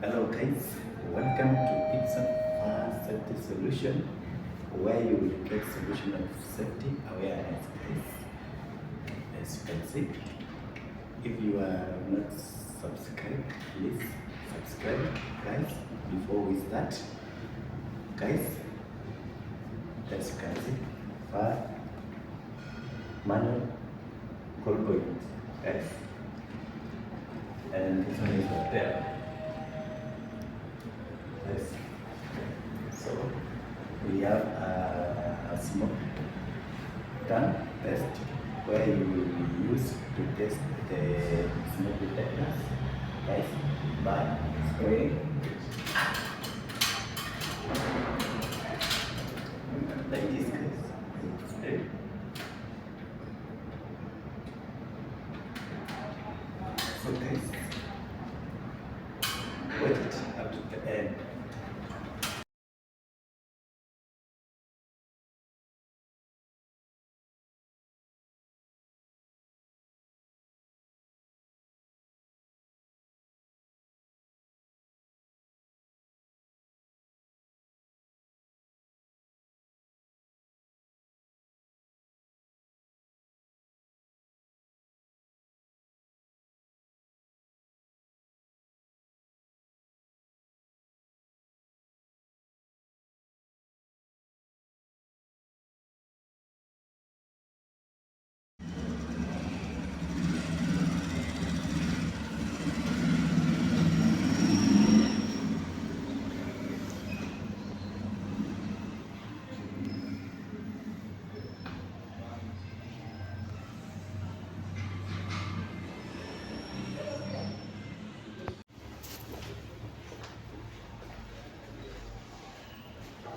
Hello guys, welcome to Ipsen Fire Safety Solution, where you will get solution of safety awareness guys. As you can see, if you are not subscribed, please subscribe guys before we start. Guys, as you can see, fire manual cold point guys, and this one is there. Yes. So we have a smoke gun test where you will use to test the smoke detectors, guys, by spraying like this, guys. Spray. So guys, wait it up to the end.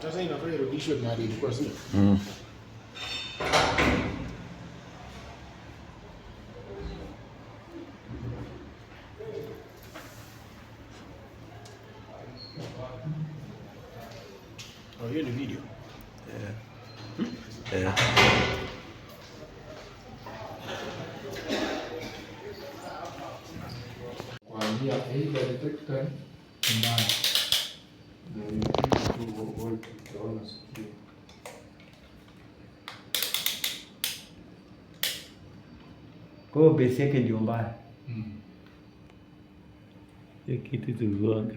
Sasa inafaa irudishwe mahali ilikuwa, sio? Oh, hiyo ni video. Kwa njia hii detector mbaya. Kwa hiyo base yake ndio mbaya. Kitu tuzuanga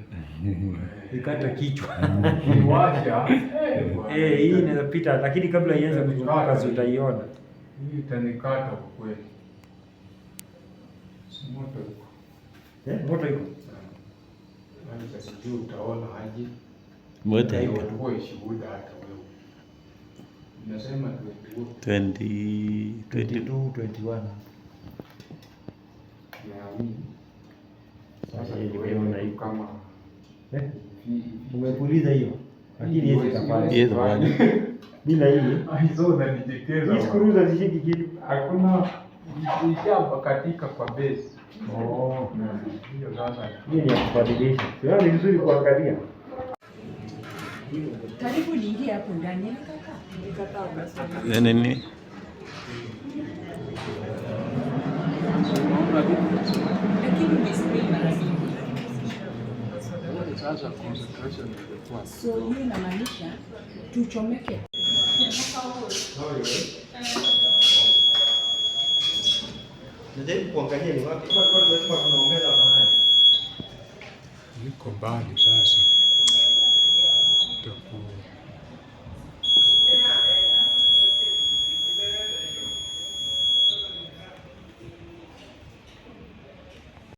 Ikata kichwa. Kiwacha. Hii inaweza pita, lakini kabla ianze kuzunguka utaiona. Hii itanikata kwa kweli. Si moto iko. Moto iko. Sasa sijui utaona aje. moto iko Utakuwa shuhuda hata wewe. Nasema 22 21. Sasa nimeona hiyo kama Umepuliza hiyo. Lakini hizi kafanya. Yes, bwana. Bila hii. Hizo unanitekeza. Hizi kuruza zishiki kitu. Hakuna ishamba katika kwa base. Hiyo sasa. Hii ni ya kubadilisha. Sio ni vizuri kuangalia. Karibu niingie hapo ndani kaka. Nikataa ukasema. nini Lakini umespray mara nyingi. Sasa concentration ilikuwa. So hiyo inamaanisha tuchomeke. Najaribu kuangalia ni wapi kwa tunaongeza mahali. Niko mbali sasa. Itakuwa